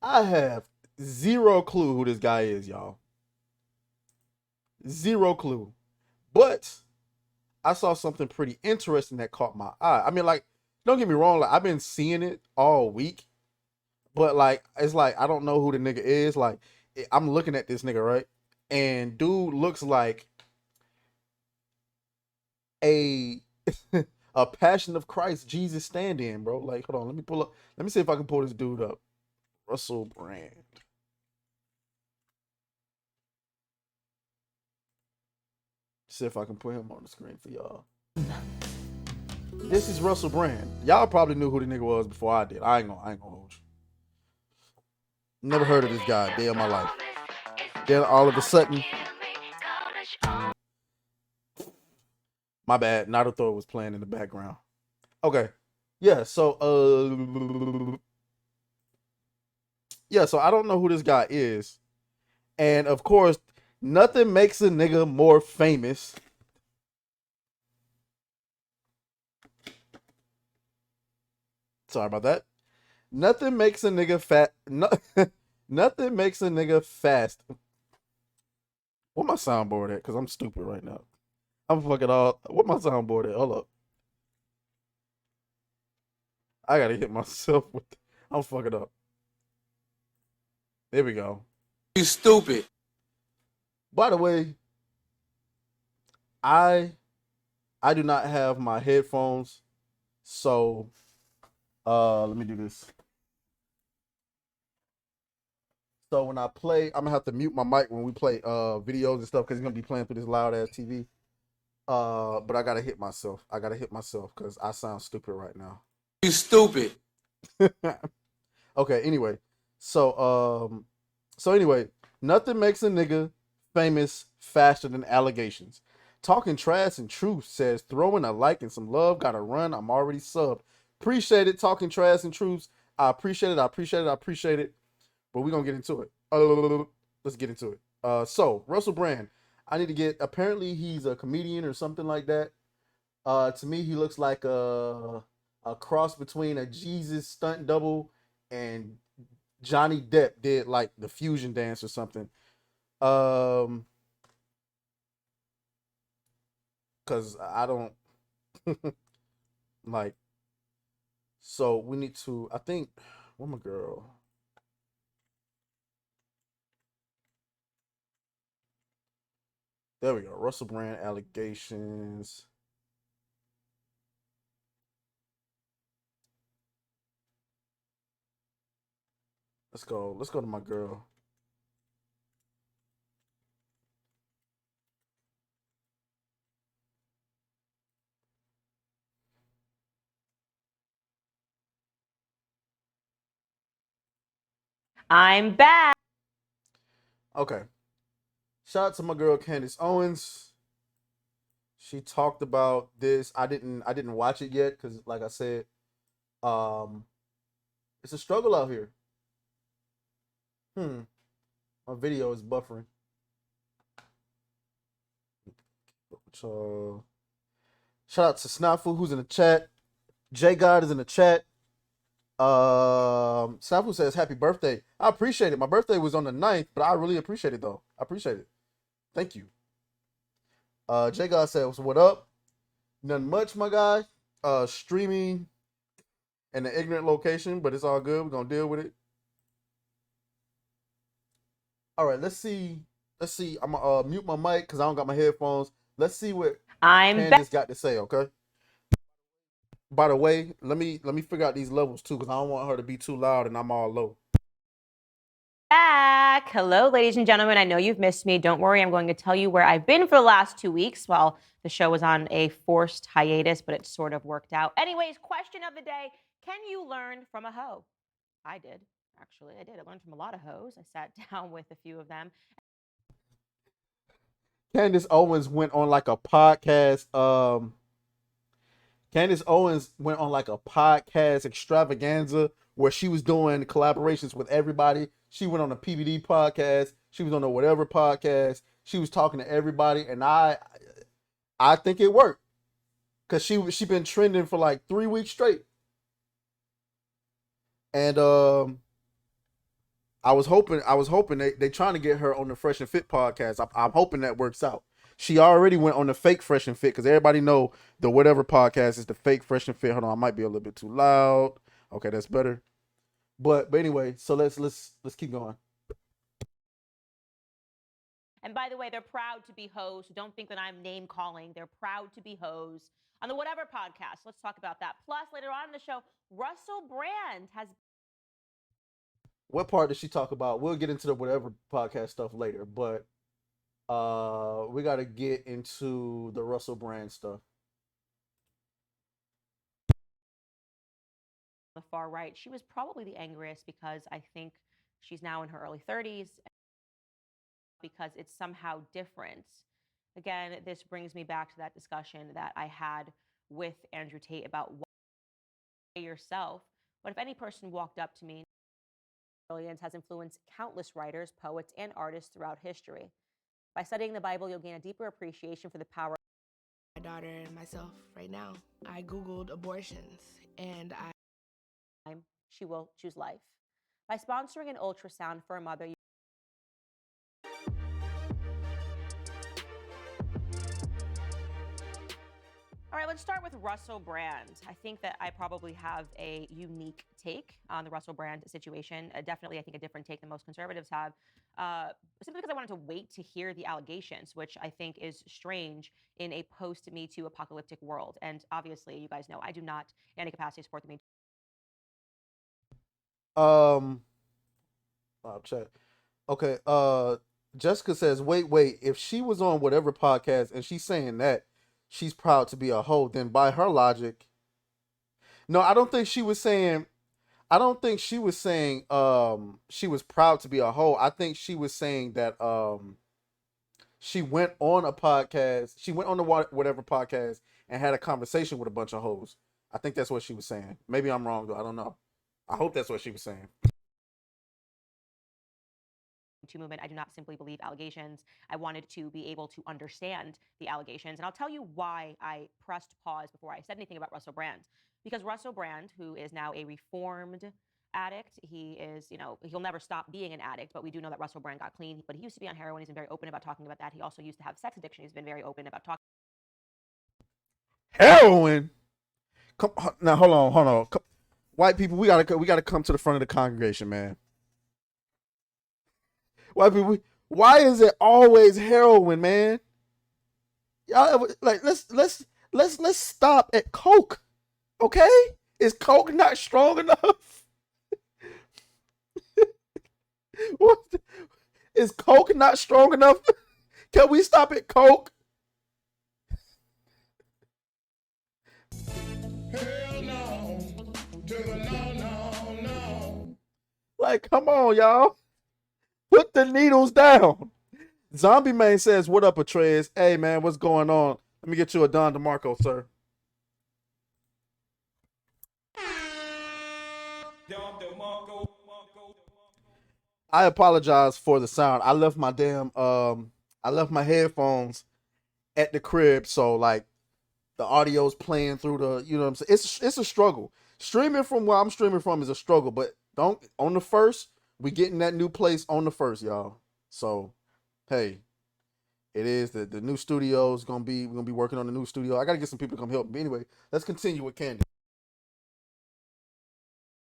I have zero clue who this guy is, y'all. Zero clue. But I saw something pretty interesting that caught my eye. I mean, like, don't get me wrong, like I've been seeing it all week, but like it's like I don't know who the nigga is. Like I'm looking at this nigga, right? And dude looks like a a Passion of Christ Jesus stand-in, bro. Like, hold on, let me pull up. Let me see if I can pull this dude up. Russell Brand. See if I can put him on the screen for y'all. This is Russell Brand. Y'all probably knew who the nigga was before I did. I ain't gonna hold you. Never heard of this guy day of my life. Then all of a sudden, my bad, Naruto was playing in the background. Okay. Yeah, so so I don't know who this guy is. And of course, nothing makes a nigga more famous. Sorry about that. Nothing makes a nigga fat. No, nothing makes a nigga fast. What my soundboard at? Cause I'm stupid right now. I'm fucking all. What my soundboard at? Hold up. I gotta hit myself with. I'm fucking up. There we go. You stupid. By the way, I I do not have my headphones, so let me do this. So when I play, I'm gonna have to mute my mic when we play videos and stuff because it's gonna be playing through this loud ass TV. But I gotta hit myself. I gotta hit myself because I sound stupid right now. You stupid. Okay, anyway. So anyway, nothing makes a nigga famous faster than allegations. Talking trash and truth says throwing a like and some love, gotta run. I'm already subbed. Appreciate it, talking trash and truths. I appreciate it, I appreciate it, I appreciate it. But we're gonna get into it. Let's get into it. So Russell Brand, I need to get. Apparently, he's a comedian or something like that. To me, he looks like a cross between a Jesus stunt double and Johnny Depp did like the fusion dance or something. Um, because I don't like. So we need to. I think. Where my girl? There we go. Russell Brand allegations. Let's go. Let's go to my girl. I'm back. Okay. Shout out to my girl Candace Owens. She talked about this. I didn't watch it yet because like I said, um it's a struggle out here. Hmm. My video is buffering. So shout out to Snafu who's in the chat. J God is in the chat. Snafu says happy birthday. I appreciate it. My birthday was on the 9th, but I really appreciate it though. I appreciate it. Thank you. J God says, what up? Nothing much, my guy. Streaming in an ignorant location, but it's all good. We're gonna deal with it. All right, let's see. Let's see. I'm gonna mute my mic because I don't got my headphones. Let's see what I'm back. Candace got to say. Okay. By the way, let me figure out these levels too because I don't want her to be too loud and I'm all low. Hello, ladies and gentlemen. I know you've missed me. Don't worry. I'm going to tell you where I've been for the last 2 weeks while the show was on a forced hiatus, but it sort of worked out. Anyways, question of the day. Can you learn from a hoe? I did. Actually, I did. I learned from a lot of hoes. I sat down with a few of them. Candace Owens went on like a podcast. Candace Owens went on like a podcast extravaganza where she was doing collaborations with everybody. She went on a PBD podcast. She was on a whatever podcast. She was talking to everybody, and I think it worked because she been trending for like 3 weeks straight. And I was hoping they trying to get her on the Fresh and Fit podcast. I'm hoping that works out. She already went on the fake Fresh and Fit because everybody know the whatever podcast is the fake Fresh and Fit. Hold on, I might be a little bit too loud. Okay, that's better. But anyway, so let's keep going. And by the way, they're proud to be hoes. So don't think that I'm name calling. They're proud to be hoes on the Whatever podcast. Let's talk about that. Plus, later on in the show, Russell Brand has. What part did she talk about? We'll get into the Whatever podcast stuff later, but we got to get into the Russell Brand stuff. The far right. She was probably the angriest because I think she's now in her early 30s because it's somehow different. Again, this brings me back to that discussion that I had with Andrew Tate about why yourself. What if any person walked up to me? Brilliance has influenced countless writers, poets, and artists throughout history. By studying the Bible, you'll gain a deeper appreciation for the power. My daughter and myself right now. I Googled abortions and she will choose life. By sponsoring an ultrasound for a mother, all right, let's start with Russell Brand. I think that I probably have a unique take on the Russell Brand situation. Definitely, I think a different take than most conservatives have, simply because I wanted to wait to hear the allegations, which I think is strange in a post-Me Too apocalyptic world. And obviously, you guys know I do not in any capacity support the Me Too. I'll check. Okay. Jessica says, wait. If she was on whatever podcast and she's saying that she's proud to be a hoe, then by her logic, no, I don't think she was saying. I don't think she was saying she was proud to be a hoe. I think she was saying that she went on a podcast. She went on the whatever podcast and had a conversation with a bunch of hoes. I think that's what she was saying. Maybe I'm wrong though. I don't know. I hope that's what she was saying. Movement. I do not simply believe allegations. I wanted to be able to understand the allegations. And I'll tell you why I pressed pause before I said anything about Russell Brand. Because Russell Brand, who is now a reformed addict, he is, he'll never stop being an addict, but we do know that Russell Brand got clean. But he used to be on heroin. He's been very open about talking about that. He also used to have sex addiction. He's been very open about talking. Heroin? Come on. Now, hold on. White people, we gotta come to the front of the congregation, man. White people, why is it always heroin, man? Y'all ever, like let's stop at coke, okay? Is coke not strong enough? Is coke not strong enough? Can we stop at coke? Hell no. No. Like, come on, y'all. Put the needles down. Zombie Man says, what up, Atreus? Hey, man, what's going on? Let me get you a Don DeMarco, sir. I apologize for the sound. I left my headphones at the crib, so like the audio's playing through the, you know what I'm saying? It's a struggle. Streaming from where I'm streaming from is a struggle, but on the first, we getting that new place on the first, y'all. So, hey, it is the new studio is we're gonna be working on the new studio. I gotta get some people to come help me. Anyway, let's continue with Candy.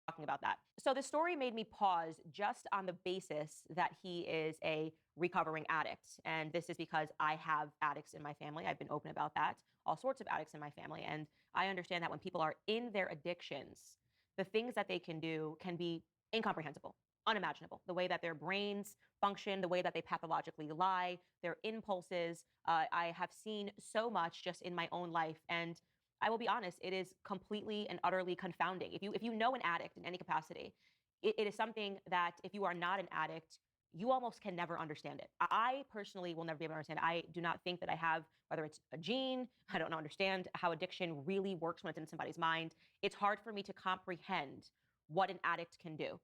Talking about that. So the story made me pause just on the basis that he is a recovering addict. And this is because I have addicts in my family. I've been open about that. All sorts of addicts in my family. And I understand that when people are in their addictions, the things that they can do can be incomprehensible, unimaginable. The way that their brains function, the way that they pathologically lie, their impulses. I have seen so much just in my own life. And I will be honest, it is completely and utterly confounding. If you know an addict in any capacity, it is something that if you are not an addict, you almost can never understand it. I personally will never be able to understand it. I do not think that I have, whether it's a gene, I don't understand how addiction really works when it's in somebody's mind. It's hard for me to comprehend what an addict can do.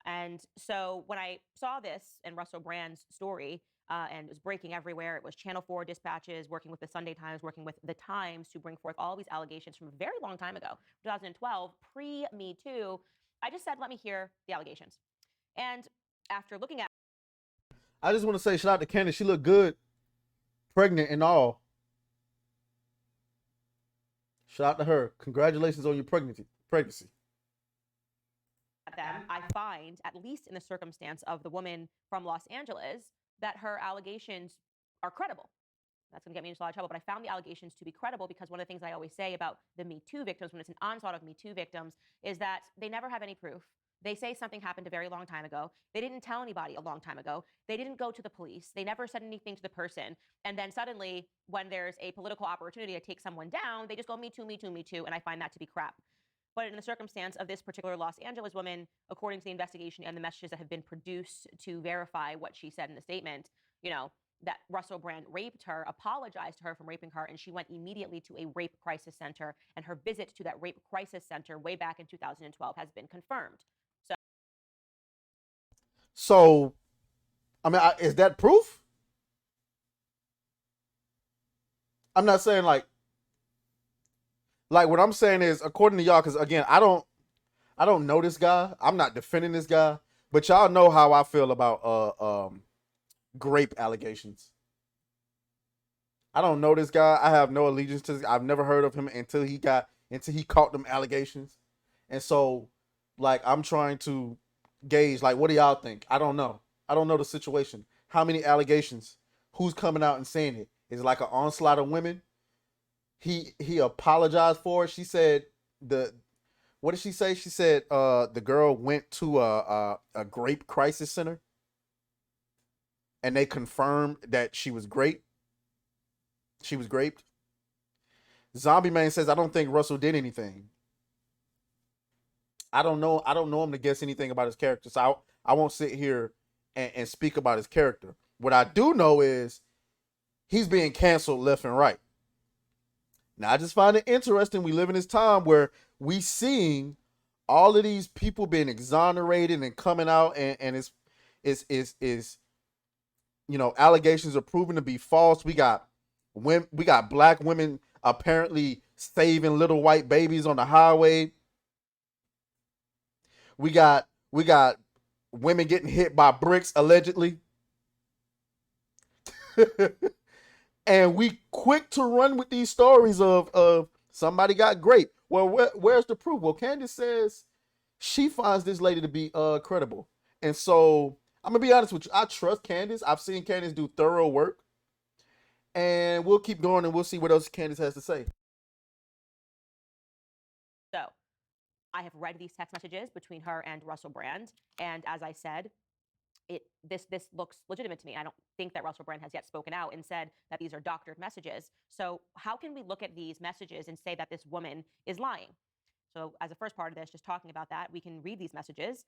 And so when I saw this and Russell Brand's story, and it was breaking everywhere, it was Channel 4 dispatches, working with the Sunday Times, working with the Times to bring forth all these allegations from a very long time ago, 2012, pre-Me Too. I just said, let me hear the allegations. And after looking at I just want to say shout out to Candace. She looked good, pregnant and all. Shout out to her. Congratulations on your pregnancy. them, I find, at least in the circumstance of the woman from Los Angeles, that her allegations are credible. That's going to get me into a lot of trouble, but I found the allegations to be credible because one of the things I always say about the Me Too victims, when it's an onslaught of Me Too victims, is that they never have any proof. They say something happened a very long time ago. They didn't tell anybody a long time ago. They didn't go to the police. They never said anything to the person. And then suddenly, when there's a political opportunity to take someone down, they just go, me too, me too, me too. And I find that to be crap. But in the circumstance of this particular Los Angeles woman, according to the investigation and the messages that have been produced to verify what she said in the statement, you know, that Russell Brand raped her, apologized to her for raping her, and she went immediately to a rape crisis center. And her visit to that rape crisis center way back in 2012 has been confirmed. So, I mean, is that proof? I'm not saying like what I'm saying is, according to y'all, because again, I don't know this guy. I'm not defending this guy, but y'all know how I feel about grape allegations. I don't know this guy. I have no allegiance to this. I've never heard of him until he caught them allegations. And so, like, I'm trying to gauge, like, what do y'all think? I don't know. I don't know the situation. How many allegations? Who's coming out and saying it? Is it like an onslaught of women? He apologized for it. She said what did she say? She said the girl went to a grape crisis center and they confirmed that she was raped. She was raped. Zombie Man says, I don't think Russell did anything. I don't know him to guess anything about his character. So I won't sit here and speak about his character. What I do know is he's being canceled left and right. Now, I just find it interesting. We live in this time where we seeing all of these people being exonerated and coming out, and it's you know, allegations are proven to be false. We got black women apparently saving little white babies on the highway. We got women getting hit by bricks allegedly. And we quick to run with these stories of somebody got raped. Well, where's the proof? Well, Candace says she finds this lady to be credible. And so I'm going to be honest with you. I trust Candace. I've seen Candace do thorough work. And we'll keep going and we'll see what else Candace has to say. So I have read these text messages between her and Russell Brand. And as I said, this looks legitimate to me. I don't think that Russell Brand has yet spoken out and said that these are doctored messages. So how can we look at these messages and say that this woman is lying? So as a first part of this, just talking about that, we can read these messages.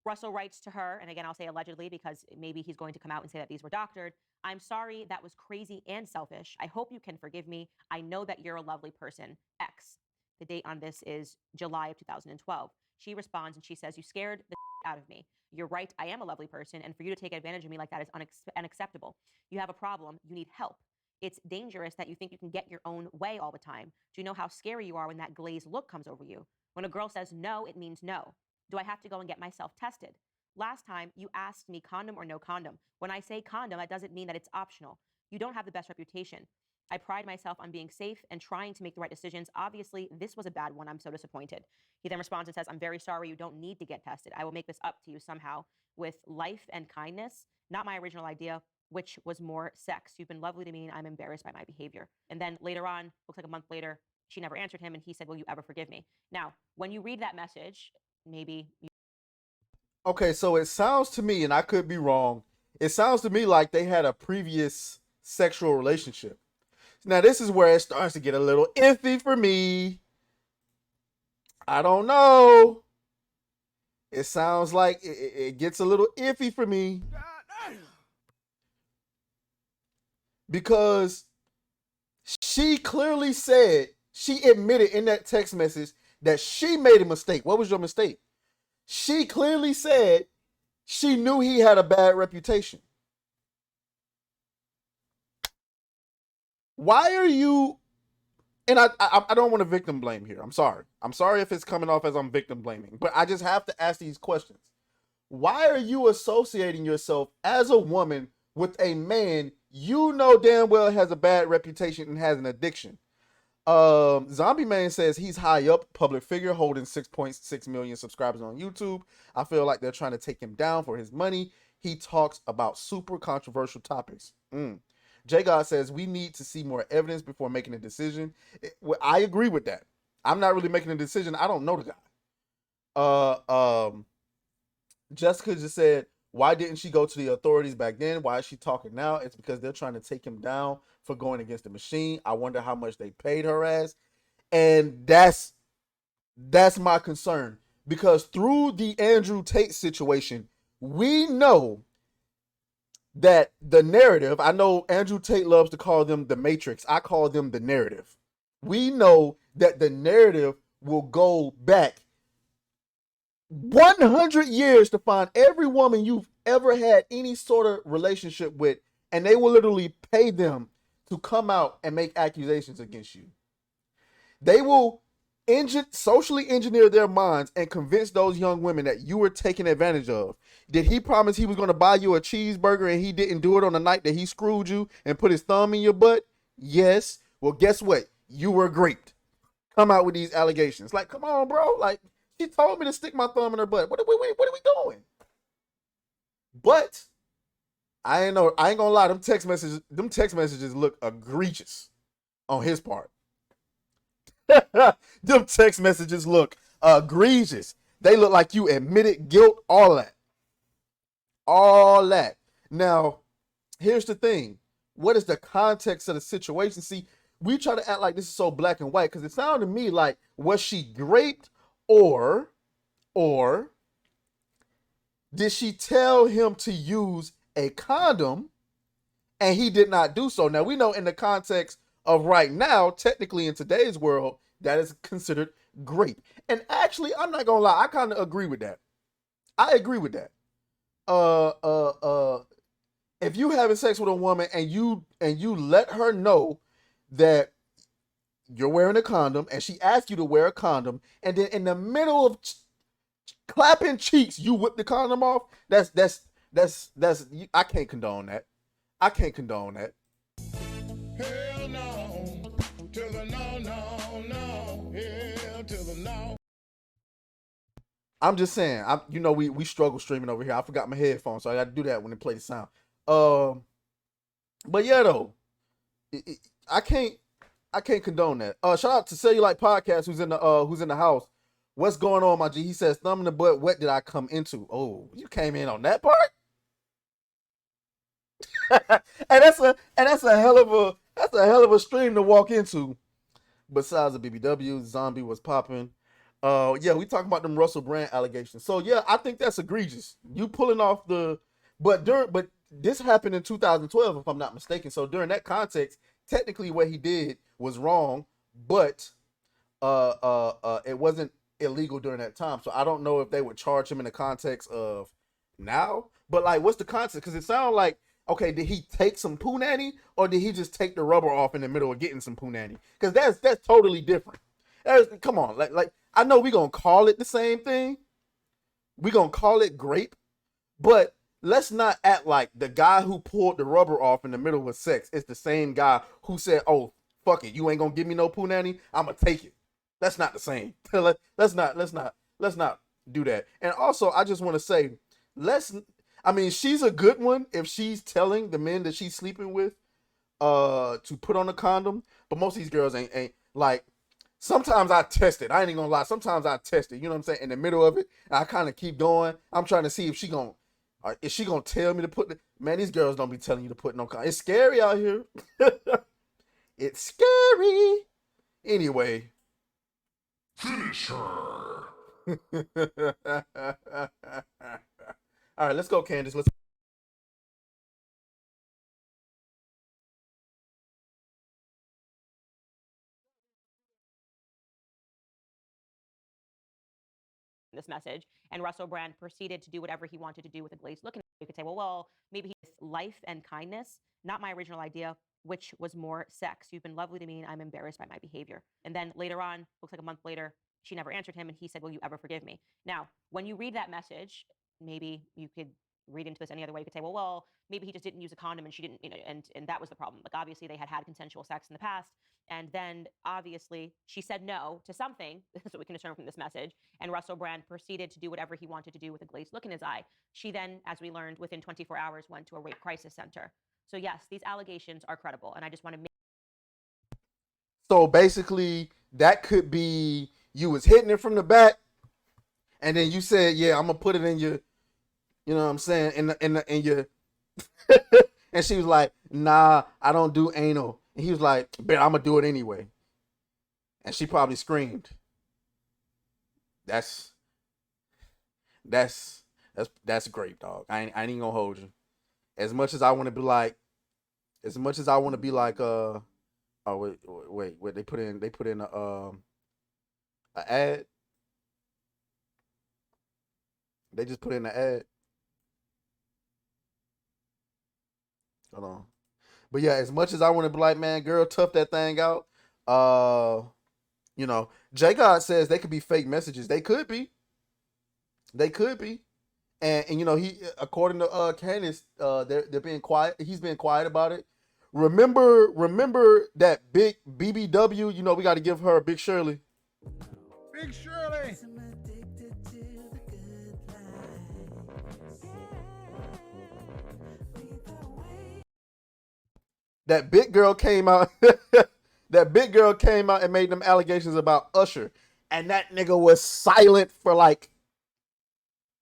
Russell writes to her, and again, I'll say allegedly because maybe he's going to come out and say that these were doctored. I'm sorry, that was crazy and selfish. I hope you can forgive me. I know that you're a lovely person. X. The date on this is July of 2012. She responds and she says, you scared the out of me. You're right, I am a lovely person, and for you to take advantage of me like that is unacceptable. You have a problem, you need help. It's dangerous that you think you can get your own way all the time. Do you know how scary you are when that glazed look comes over you? When a girl says no, it means no. Do I have to go and get myself tested? Last time, you asked me condom or no condom. When I say condom, that doesn't mean that it's optional. You don't have the best reputation. I pride myself on being safe and trying to make the right decisions. Obviously, this was a bad one. I'm so disappointed. He then responds and says, I'm very sorry. You don't need to get tested. I will make this up to you somehow with life and kindness. Not my original idea, which was more sex. You've been lovely to me, and I'm embarrassed by my behavior. And then later on, looks like a month later, she never answered him, and he said, will you ever forgive me? Now, when you read that message, maybe... Okay, so it sounds to me, and I could be wrong, it sounds to me like they had a previous sexual relationship. Now, this is where it starts to get a little iffy for me. I don't know. It sounds like it gets a little iffy for me. Because she clearly said, she admitted in that text message that she made a mistake. What was your mistake? She clearly said she knew he had a bad reputation. Why are you, and I don't want to victim blame here. I'm sorry. I'm sorry if it's coming off as I'm victim blaming, but I just have to ask these questions. why are you associating yourself as a woman with a man you know damn well has a bad reputation and has an addiction? Zombie Man says he's high up, public figure, holding 6.6 million subscribers on YouTube. I feel like they're trying to take him down for his money. He talks about super controversial topics. J God says we need to see more evidence before making a decision. Well, I agree with that. I'm not really making a decision. I don't know the guy. Jessica just said, why didn't she go to the authorities back then? Why is she talking now? It's because they're trying to take him down for going against the machine. I wonder how much they paid her ass. And that's my concern. Because through the Andrew Tate situation, we know that the narrative, I know Andrew Tate loves to call them the Matrix. I call them the narrative. We know that the narrative will go back 100 years to find every woman you've ever had any sort of relationship with, and they will literally pay them to come out and make accusations against you. They will socially engineer their minds and convince those young women that you were taken advantage of. Did he promise he was going to buy you a cheeseburger and he didn't do it on the night that he screwed you and put his thumb in your butt? Yes. Well, guess what? You were raped. Come out with these allegations. Like, come on, bro. Like, she told me to stick my thumb in her butt. What are we doing? But I ain't gonna lie, them text messages look egregious on his part. Them text messages look egregious. They look like you admitted guilt, all that. All that. Now, here's the thing. What is the context of the situation? See, we try to act like this is so black and white because it sounded to me like, was she raped or did she tell him to use a condom and he did not do so? Now, we know in the context of right now, technically in today's world, that is considered rape. And actually, I'm not gonna lie, I kind of agree with that. I agree with that. If you having sex with a woman and you let her know that you're wearing a condom and she asks you to wear a condom, and then in the middle of clapping cheeks, you whip the condom off, that's I can't condone that. I can't condone that. Hell no, to the no, no, no, hell to the no. I'm just saying, we struggle streaming over here. I forgot my headphones, so I got to do that when they play the sound. But yeah, though, I can't condone that. Shout out to Cellulite Podcast, who's in the house. What's going on, my G? He says, thumb in the butt. What did I come into? Oh, you came in on that part. and that's a hell of a stream to walk into. Besides the BBW, Zombie was popping. Yeah, we talking about them Russell Brand allegations. So yeah, I think that's egregious. You pulling off but this happened in 2012, if I'm not mistaken. So during that context, technically what he did was wrong, but it wasn't illegal during that time. So I don't know if they would charge him in the context of now. But like, what's the context? Because it sounds like, okay, did he take some punani or did he just take the rubber off in the middle of getting some punani? Because that's totally different. Come on, like I know we gonna call it the same thing. We gonna call it grape, but let's not act like the guy who pulled the rubber off in the middle of sex is the same guy who said, "Oh, fuck it, you ain't gonna give me no punani. I'm gonna take it." That's not the same. Let's not do that. And also, I just want to say, she's a good one if she's telling the men that she's sleeping with to put on a condom. But most of these girls ain't like. Sometimes I test it. I ain't even gonna lie. Sometimes I test it. You know what I'm saying? In the middle of it, I kind of keep going. I'm trying to see if she gonna tell me to put. Man, these girls don't be telling you to put no condom. It's scary out here. It's scary. Anyway. Finish her. All right, let's go, Candace. Let's. This message, and Russell Brand proceeded to do whatever he wanted to do with a glazed look. And you could say, well, maybe he's life and kindness, not my original idea, which was more sex. You've been lovely to me, and I'm embarrassed by my behavior. And then later on, looks like a month later, she never answered him, and he said, will you ever forgive me? Now, when you read that message, maybe you could read into this any other way. You could say, well, maybe he just didn't use a condom and she didn't, and that was the problem. Like, obviously they had consensual sex in the past. And then obviously she said no to something. That's what we can discern from this message. And Russell Brand proceeded to do whatever he wanted to do with a glazed look in his eye. She then, as we learned, within 24 hours went to a rape crisis center. So yes, these allegations are credible. And I just want to make. So basically, that could be you was hitting it from the back, and then you said, "Yeah, I'm gonna put it in your," you know what I'm saying, in your, and she was like, "Nah, I don't do anal," and he was like, "Bet I'm gonna do it anyway," and she probably screamed. That's great, dog. I ain't gonna hold you. As much as I want to be like, oh wait, they put in a ad. They just put in an ad. Hold on. But yeah, as much as I want to be like, man, girl, tough that thing out. J God says they could be fake messages. They could be. And he, according to Candace, they're being quiet. He's being quiet about it. Remember that big BBW. We got to give her a Big Shirley. Big Shirley. That big girl came out. That big girl came out and made them allegations about Usher, and that nigga was silent for like,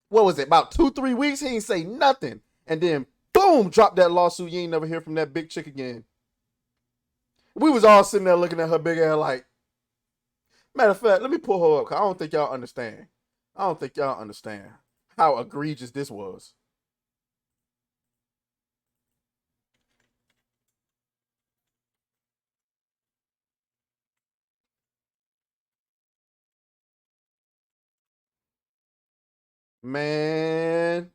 what was it, about 2-3 weeks? He ain't say nothing, and then boom, dropped that lawsuit. You ain't never hear from that big chick again. We was all sitting there looking at her big ass like. Matter of fact, let me pull her up, because I don't think y'all understand. How egregious this was. Man.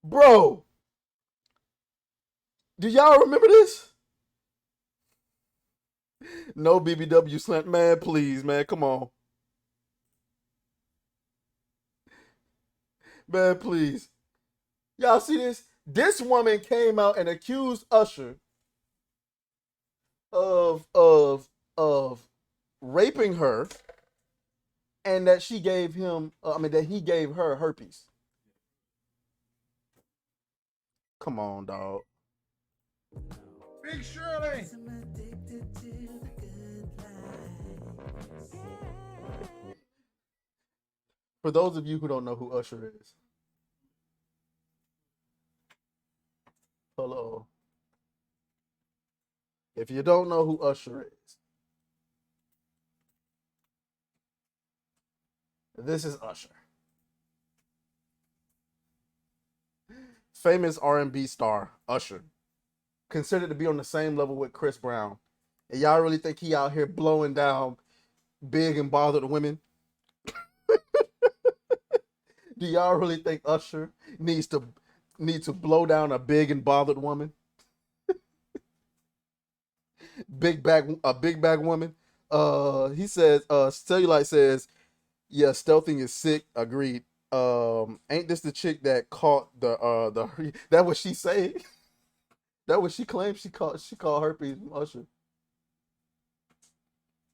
Bro, do y'all remember this? No BBW slant, man. Please, man, come on, man, please. Y'all see this? This woman came out and accused Usher of raping her, and that she gave him. That he gave her herpes. Come on, dog. Big Shirley. For those of you who don't know who Usher is, hello. If you don't know who Usher is, this is Usher. Famous R&B star, Usher. Considered to be on the same level with Chris Brown. And y'all really think he out here blowing down big and bothered women? Do y'all really think Usher needs to blow down a big and bothered woman? A big bag woman. He says, Cellulite says, yeah, stealthing is sick. Agreed. Ain't this the chick that caught the that what she say? That what she claimed she caught herpes from Usher.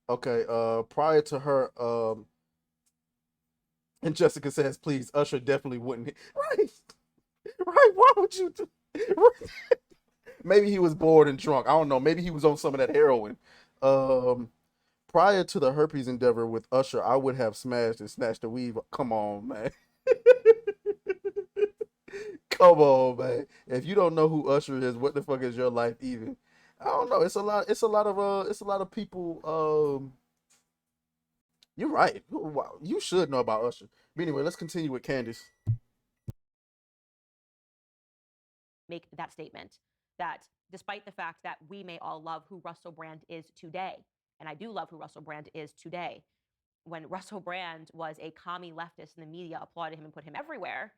Okay, prior to her, and Jessica says, please, Usher definitely wouldn't. Right. Why would you do? Maybe he was bored and drunk. I don't know. Maybe he was on some of that heroin. Prior to the herpes endeavor with Usher, I would have smashed and snatched the weave. Come on, man. Come on, man. If you don't know who Usher is, what the fuck is your life even? I don't know. It's a lot of people. You're right. Wow. You should know about Usher. But anyway, let's continue with Candace. Make that statement that despite the fact that we may all love who Russell Brand is today, and I do love who Russell Brand is today, when Russell Brand was a commie leftist and the media applauded him and put him everywhere,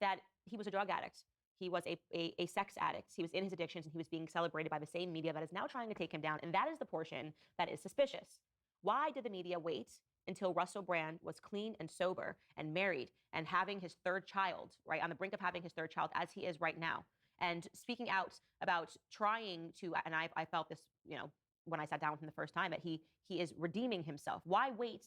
that he was a drug addict. He was a sex addict. He was in his addictions, and he was being celebrated by the same media that is now trying to take him down. And that is the portion that is suspicious. Why did the media wait until Russell Brand was clean and sober and married and having his third child, right, on the brink of having his third child, as he is right now, and speaking out about trying to, and I felt this, you know, when I sat down with him the first time, that he is redeeming himself. Why wait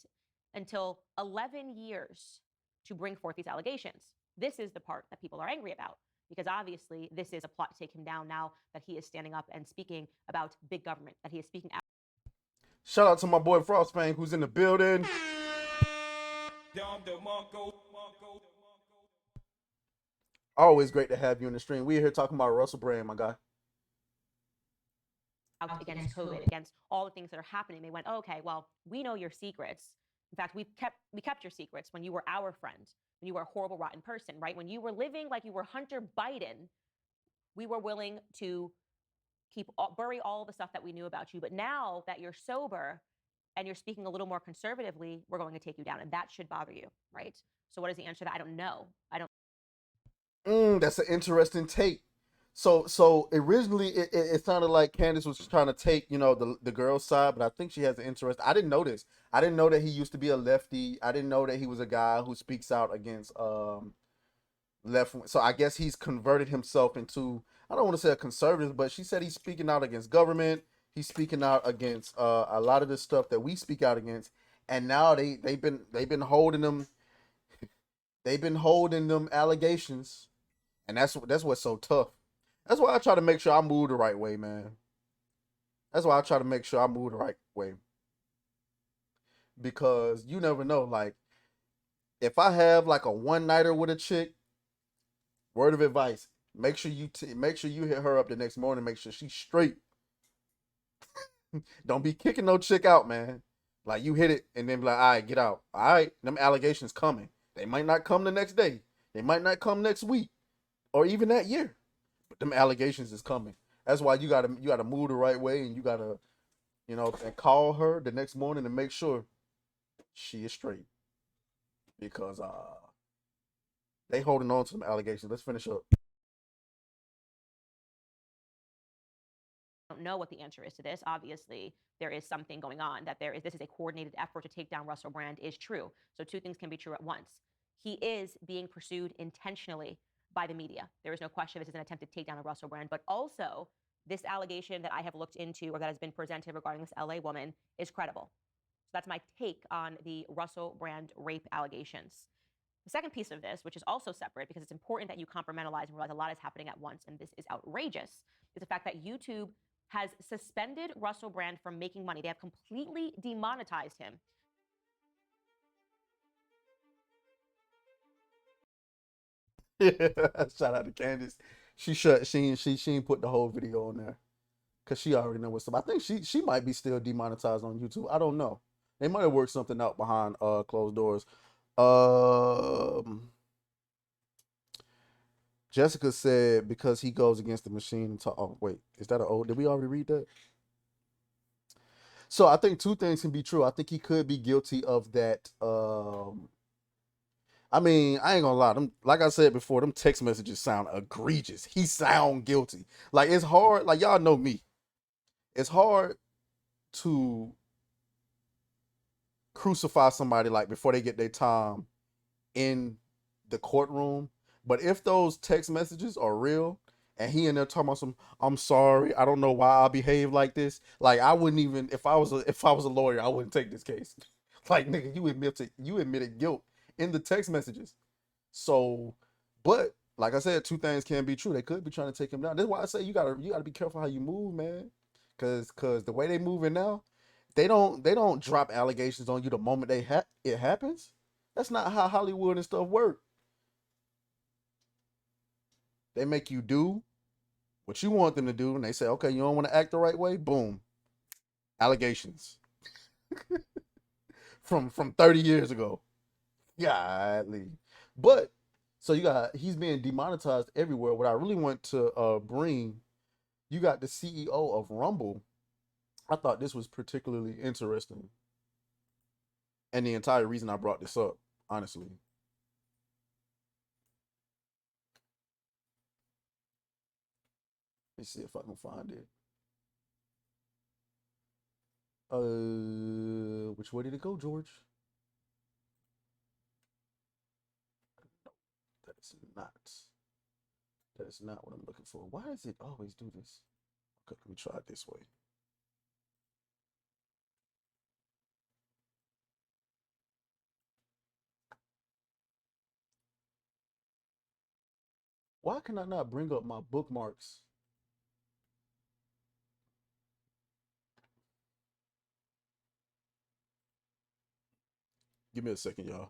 until 11 years to bring forth these allegations? This is the part that people are angry about, because obviously this is a plot to take him down now that he is standing up and speaking about big government, that he is speaking out. Shout out to my boy Frostfang, who's in the building. Always great to have you in the stream. We're here talking about Russell Brand, my guy. Out against COVID, against all the things that are happening. They went, oh, okay, well, we know your secrets. In fact, we kept your secrets when you were our friend, when you were a horrible, rotten person, right? When you were living like you were Hunter Biden, we were willing to bury all the stuff that we knew about you. But now that you're sober and you're speaking a little more conservatively, we're going to take you down. And that should bother you, right? So what is the answer to that? I don't know. That's an interesting take. So originally it sounded like Candace was trying to take, you know, the girl's side, but I think she has an interest. I didn't know this. I didn't know that he used to be a lefty. I didn't know that he was a guy who speaks out against left. So I guess he's converted himself into, I don't want to say a conservative, but she said he's speaking out against government. He's speaking out against a lot of the stuff that we speak out against. And now they've been holding them. They've been holding them allegations, and that's what's so tough. That's why I try to make sure I move the right way, man. That's why I try to make sure I move the right way. Because you never know. Like, if I have like a one-nighter with a chick, word of advice, make sure you hit her up the next morning. Make sure she's straight. Don't be kicking no chick out, man. Like, you hit it and then be like, all right, get out. All right, them allegations coming. They might not come the next day. They might not come next week or even that year. But them allegations is coming. That's why you gotta move the right way, and you gotta, you know, and call her the next morning and make sure she is straight. Because they holding on to some allegations. Let's finish up. Don't know what the answer is to this. Obviously, there is something going on, that this is a coordinated effort to take down Russell Brand is true. So two things can be true at once. He is being pursued intentionally by the media. There is no question this is an attempt to take down a Russell Brand, but also this allegation that I have looked into, or that has been presented regarding this LA woman, is credible. So that's my take on the Russell Brand rape allegations. The second piece of this, which is also separate because it's important that you compartmentalize and realize a lot is happening at once, and this is outrageous, is the fact that YouTube has suspended Russell Brand from making money. They have completely demonetized him. Shout out to Candace. She ain't put the whole video on there because she already know what's up. I think she might be still demonetized on YouTube. I don't know. They might have worked something out behind closed doors. Jessica said because he goes against the machine. Oh wait, is that an old? Did we already read that? So I think two things can be true. I think he could be guilty of that. I mean, I ain't gonna lie. Like I said before, them text messages sound egregious. He sound guilty. Like, it's hard. Like, y'all know me. It's hard to crucify somebody like before they get their time in the courtroom. But if those text messages are real and he in there talking about some, I'm sorry, I don't know why I behave like this. Like, I wouldn't even, if I was a lawyer, I wouldn't take this case. Like, nigga, you admitted guilt in the text messages. So, but like I said, two things can be true. They could be trying to take him down. That's why I say you gotta be careful how you move, man. Cause the way they moving now, they don't drop allegations on you the moment it happens. That's not how Hollywood and stuff work. They make you do what you want them to do, and they say, okay, you don't want to act the right way, boom, allegations from 30 years ago. Godly. But so he's being demonetized everywhere. What I really want to bring, you got the CEO of Rumble. I thought this was particularly interesting, and the entire reason I brought this up, honestly. Let me see if I can find it. Which way did it go, George? That is not. That is not what I'm looking for. Why does it always do this? Okay, let me try it this way. Why can I not bring up my bookmarks? Give me a second, y'all.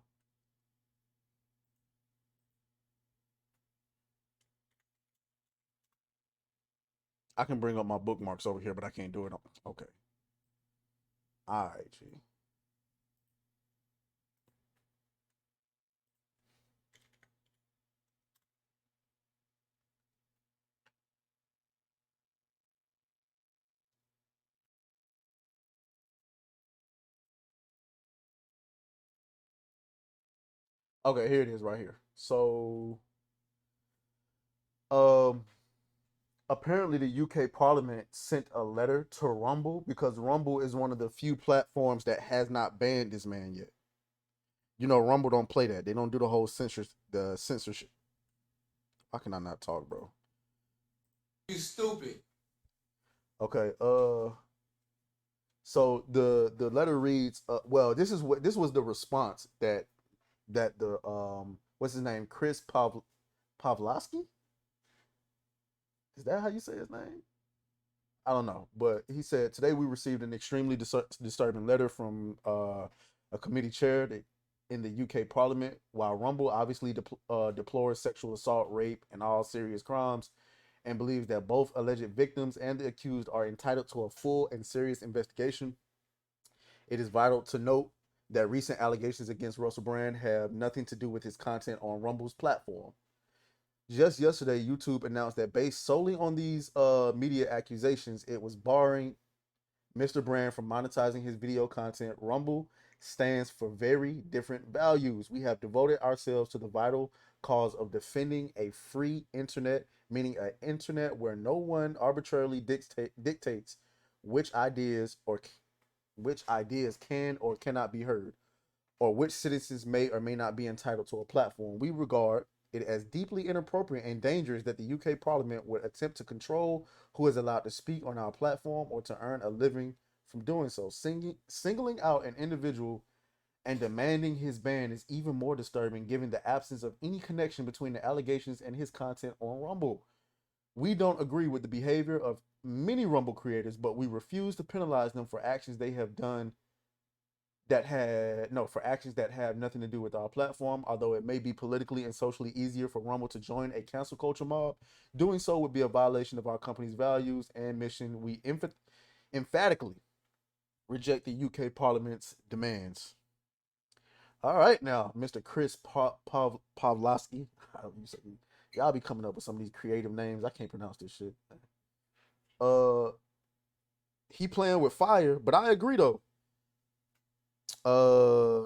I can bring up my bookmarks over here, but I can't do it. Okay. All right, G. Okay, here it is right here. So, um, apparently the UK Parliament sent a letter to Rumble because Rumble is one of the few platforms that has not banned this man yet. You know, Rumble don't play that. They don't do the whole censorship. Why can I not talk, bro? You stupid. Okay. So the letter reads. Well, this was the response that the what's his name, Chris Pavlovsky. Is that how you say his name? I don't know, but he said today we received an extremely disturbing letter from a committee chair in the UK Parliament. While Rumble obviously deplores sexual assault, rape, and all serious crimes, and believes that both alleged victims and the accused are entitled to a full and serious investigation, it is vital to note that recent allegations against Russell Brand have nothing to do with his content on Rumble's platform. Just yesterday, YouTube announced that based solely on these media accusations, it was barring Mr. Brand from monetizing his video content. Rumble stands for very different values. We have devoted ourselves to the vital cause of defending a free internet, meaning an internet where no one arbitrarily dictates which ideas can or cannot be heard, or which citizens may or may not be entitled to a platform. We regard it as deeply inappropriate and dangerous that the UK Parliament would attempt to control who is allowed to speak on our platform or to earn a living from doing so. Singling out an individual and demanding his ban is even more disturbing given the absence of any connection between the allegations and his content on Rumble. We don't agree with the behavior of many Rumble creators, but we refuse to penalize them for actions they have done for actions that have nothing to do with our platform. Although it may be politically and socially easier for Rumble to join a cancel culture mob, doing so would be a violation of our company's values and mission. We emphatically reject the UK Parliament's demands. All right, now, Mr. Chris Pavlovsky. Y'all be coming up with some of these creative names. I can't pronounce this shit. He playing with fire, but I agree though.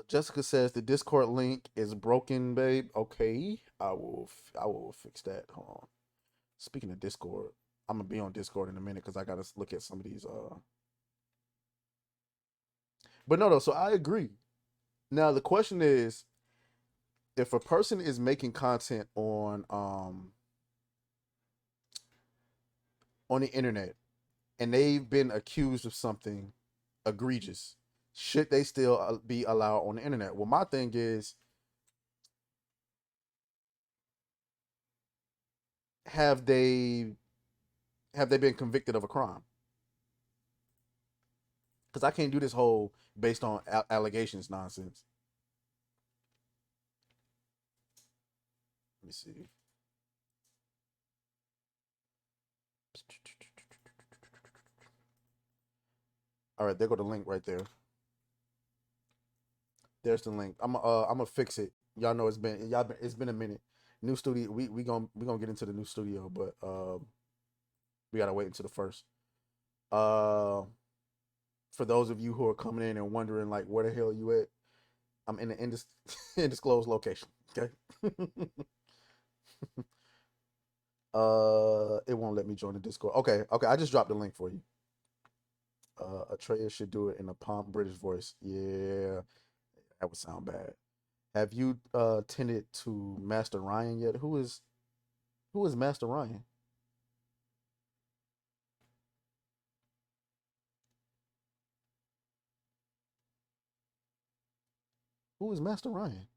Jessica says the Discord link is broken, babe. Okay, I will fix that. Hold on. Speaking of Discord, I'm gonna be on Discord in a minute because I gotta look at some of these. But no, so I agree. Now the question is, if a person is making content on the internet and they've been accused of something egregious, should they still be allowed on the internet? Well, my thing is, have they been convicted of a crime? Because I can't do this whole based on allegations nonsense. Let me see. All right, there go the link right there. There's the link. I'm gonna fix it. Y'all know it's been a minute. New studio. We gonna get into the new studio, but we gotta wait until the first. For those of you who are coming in and wondering like where the hell you at, I'm in an undisclosed location. Okay. It won't let me join the Discord. Okay, I just dropped the link for you. Atreya should do it in a pomp British voice. Yeah, that would sound bad. Have you tended to Master Ryan yet? Who is Master Ryan? Who is Master Ryan?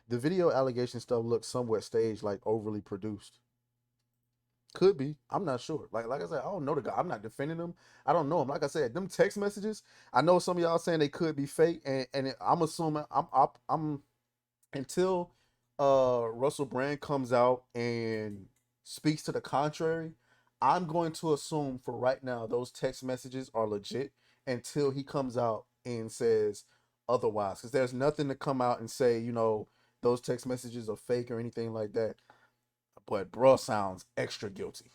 The video allegation stuff looks somewhat staged, like overly produced. Could be. I'm not sure. Like I said, I don't know the guy. I'm not defending him. I don't know him. Like I said, them text messages. I know some of y'all saying they could be fake, and I'm assuming I'm until Russell Brand comes out and speaks to the contrary. I'm going to assume for right now those text messages are legit until he comes out and says otherwise. Because there's nothing to come out and say, those text messages are fake or anything like that. But bro sounds extra guilty.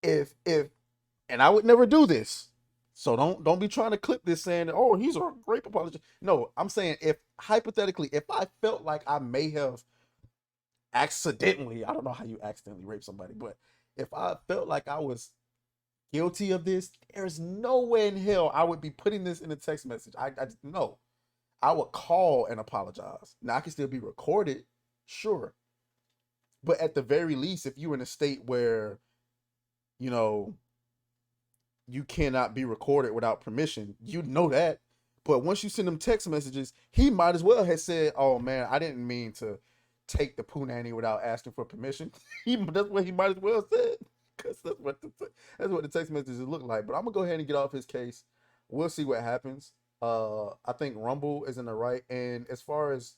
If and I would never do this. So don't be trying to clip this saying, "Oh, he's a rape apologist." No, I'm saying if hypothetically, if I felt like I may have accidentally, I don't know how you accidentally rape somebody, but if I felt like I was guilty of this, there's no way in hell I would be putting this in a text message. I no. I would call and apologize. Now I can still be recorded, sure. But at the very least, if you're in a state where, you know, you cannot be recorded without permission, you know that. But once you send them text messages, he might as well have said, "Oh man, I didn't mean to take the poo nanny without asking for permission." That's what he might as well said, because that's what the text messages look like. But I'm gonna go ahead and get off his case. We'll see what happens. I think Rumble is in the right, and as far as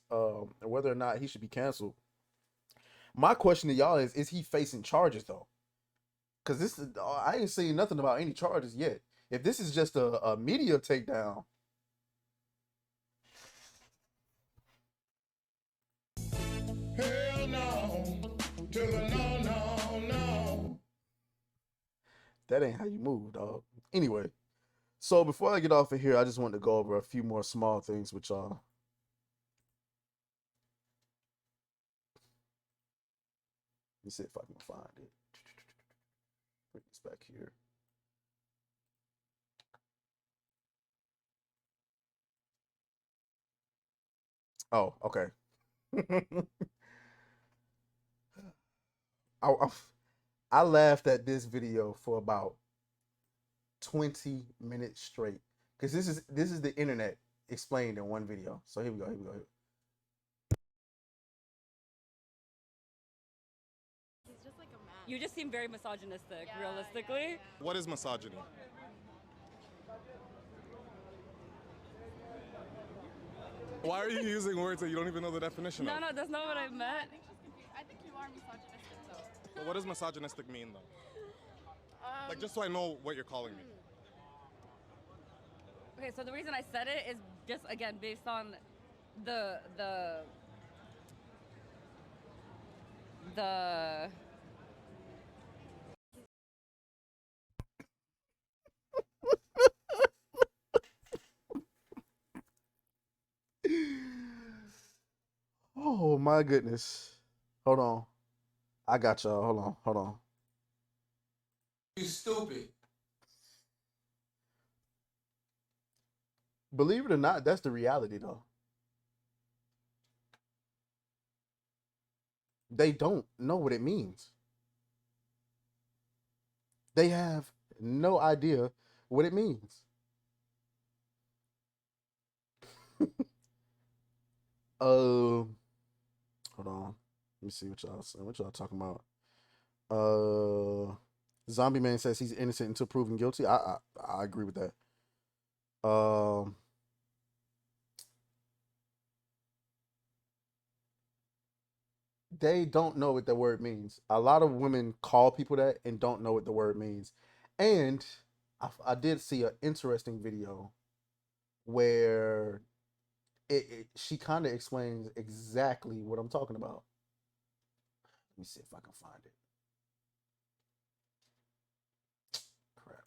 whether or not he should be canceled, my question to y'all is he facing charges though? Because this is, I ain't seen nothing about any charges yet. If this is just a media takedown, Hell no. To the no, no, no. that ain't how you move, dog. Anyway, so before I get off of here, I just wanted to go over a few more small things with y'all. Let me see if I can find it. Bring this back here. Oh, okay. I, I laughed at this video for about 20 minutes straight because this is the internet explained in one video. So here we go. You just seem very misogynistic, realistically. What is misogyny? Why are you using words that you don't even know the definition of? No, that's not what I meant. I think you are misogynistic though. But what does misogynistic mean though? Like just so I know what you're calling me. Okay, so the reason I said it is just again based on the Oh my goodness. Hold on. I got y'all. Hold on. You stupid. Believe it or not, that's the reality though. They don't know what it means. They have no idea what it means. Hold on. Let me see what y'all saying. What y'all talking about? Zombie Man says he's innocent until proven guilty. I agree with that. They don't know what the word means. A lot of women call people that and don't know what the word means. And I did see an interesting video where she kind of explains exactly what I'm talking about. Let me see if I can find it. Crap.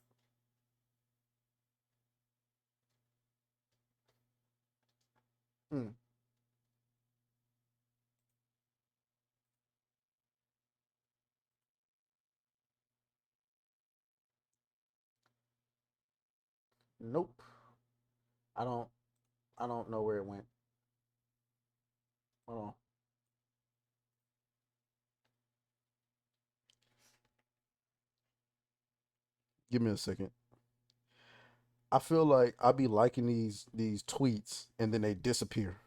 Nope. I don't. I don't know where it went. Hold on. Give me a second. I feel like I be liking these tweets and then they disappear.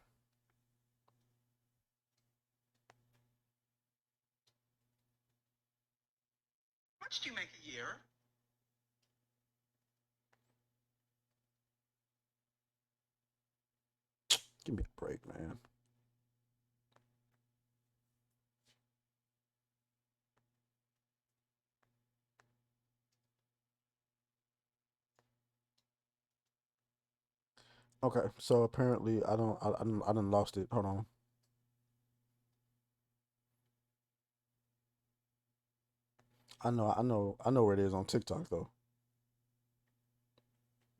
How much do you make a year? Give me a break, man. Okay, so apparently I done lost it. Hold on. I know where it is on TikTok though.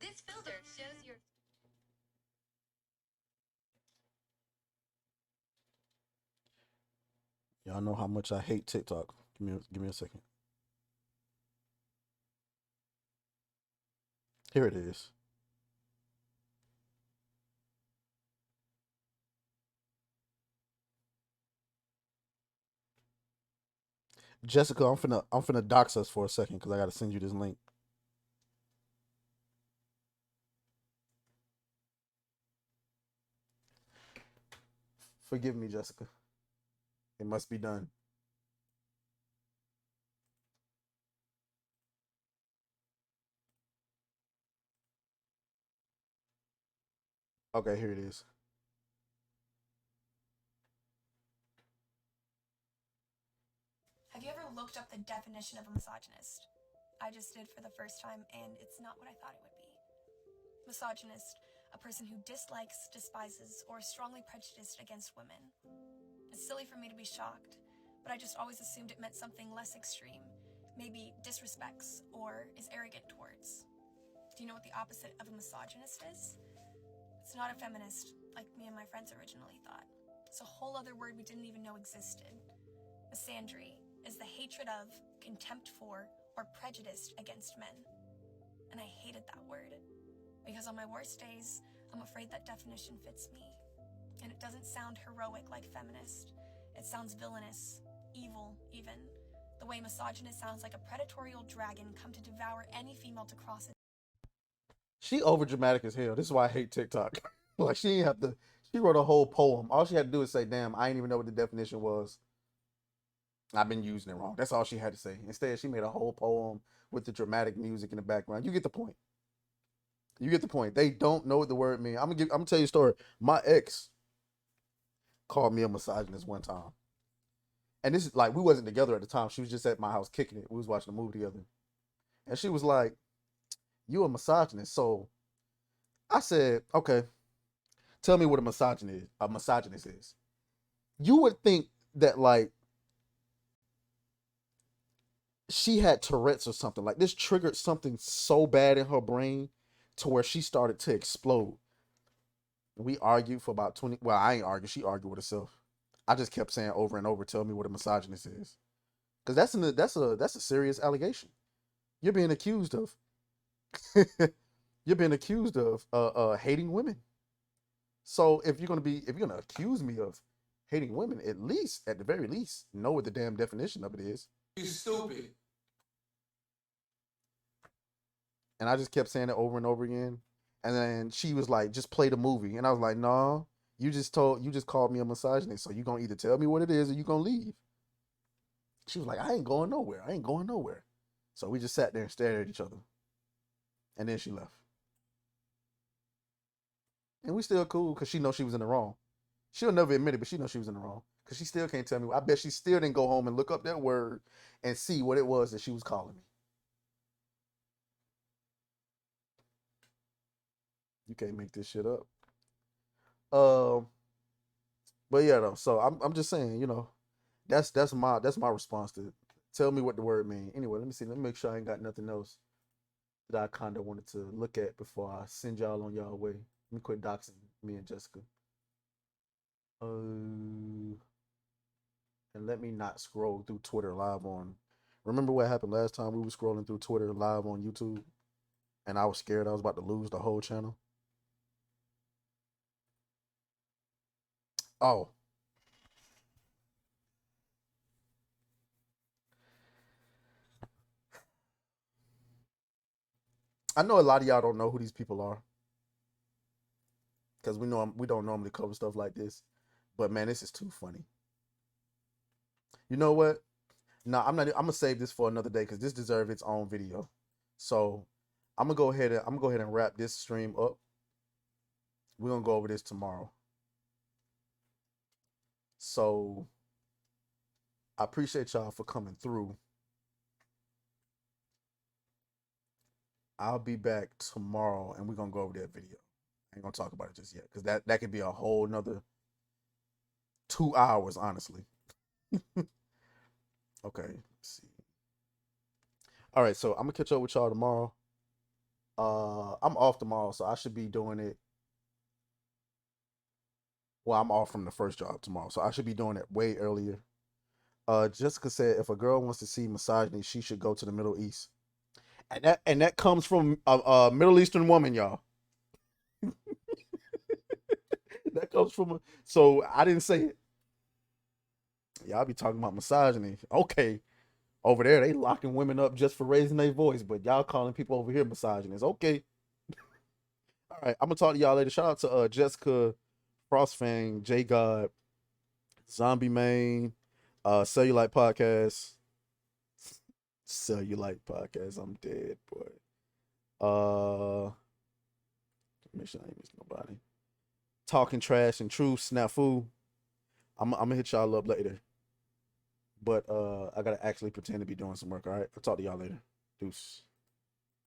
This filter shows your Y'all know how much I hate TikTok. Give me a second. Here it is. Jessica, I'm finna dox us for a second because I gotta send you this link. Forgive me, Jessica. It must be done. Okay, here it is. Have you ever looked up the definition of a misogynist? I just did for the first time, and it's not what I thought it would be. Misogynist, a person who dislikes, despises, or is strongly prejudiced against women. It's silly for me to be shocked, but I just always assumed it meant something less extreme. Maybe disrespects or is arrogant towards. Do you know what the opposite of a misogynist is? It's not a feminist, like me and my friends originally thought. It's a whole other word we didn't even know existed. Misandry is the hatred of, contempt for, or prejudice against men. And I hated that word. Because on my worst days, I'm afraid that definition fits me. And it doesn't sound heroic like feminist. It sounds villainous, evil even. The way misogynist sounds like a predatory dragon come to devour any female to cross it. She over dramatic as hell. This is why I hate TikTok. Like she didn't have to. She wrote a whole poem. All she had to do is say, "Damn, I didn't even know what the definition was. I've been using it wrong." That's all she had to say. Instead, she made a whole poem with the dramatic music in the background. You get the point. You get the point. They don't know what the word means. I'm gonna tell you a story. My ex called me a misogynist one time. And this is like, we wasn't together at the time. She was just at my house kicking it. We was watching a movie together. And she was like, "You a misogynist." So I said, "Okay, tell me what a misogynist is." You would think that like she had Tourette's or something. Like this triggered something so bad in her brain to where she started to explode. We argued for about 20. Well, I ain't argued. She argued with herself. I just kept saying over and over, "Tell me what a misogynist is," because that's a serious allegation. You're being accused of you're being accused of hating women. So if you're gonna accuse me of hating women, at least, at the very least, know what the damn definition of it is. You stupid. And I just kept saying it over and over again. And then she was like, "Just play the movie." And I was like, "No, you just called me a misogynist. So you gonna either tell me what it is or you gonna leave." She was like, "I ain't going nowhere. I ain't going nowhere." So we just sat there and stared at each other. And then she left. And we still cool because she knows she was in the wrong. She'll never admit it, but she knows she was in the wrong. Because she still can't tell me. I bet she still didn't go home and look up that word and see what it was that she was calling me. You can't make this shit up. But yeah, though. So I'm just saying, that's my response to it. Tell me what the word means. Anyway, let me see. Let me make sure I ain't got nothing else that I kind of wanted to look at before I send y'all on y'all way. Let me quit doxing me and Jessica. And let me not scroll through Twitter live on. Remember what happened last time we were scrolling through Twitter live on YouTube? and I was scared I was about to lose the whole channel. Oh. I know a lot of y'all don't know who these people are. Because we don't normally cover stuff like this. But man, this is too funny. You know what? No, I'm gonna save this for another day because this deserves its own video. So I'm gonna go ahead and wrap this stream up. We're gonna go over this tomorrow. So I appreciate y'all for coming through. I'll be back tomorrow and we're gonna go over that video. I ain't gonna talk about it just yet because that could be a whole nother 2 hours, honestly. Okay, let's see. All right, so I'm gonna catch up with y'all tomorrow. I'm off tomorrow, so I should be doing it. Well, I'm off from the first job tomorrow, so I should be doing it way earlier. Jessica said if a girl wants to see misogyny, she should go to the Middle East. And that comes from a Middle Eastern woman, y'all. That comes from so I didn't say it. Y'all be talking about misogyny. Okay. Over there, they locking women up just for raising their voice, but y'all calling people over here misogynists. Okay. All right, I'm gonna talk to y'all later. Shout out to Jessica, Frostfang, J God, Zombie Main, Cellulite Podcast. Cellulite Podcast. I'm dead, boy. Make sure I ain't miss nobody. Talking Trash and Truth, Snafu. I'm gonna hit y'all up later. But I gotta actually pretend to be doing some work. All right, I'll talk to y'all later. Deuce.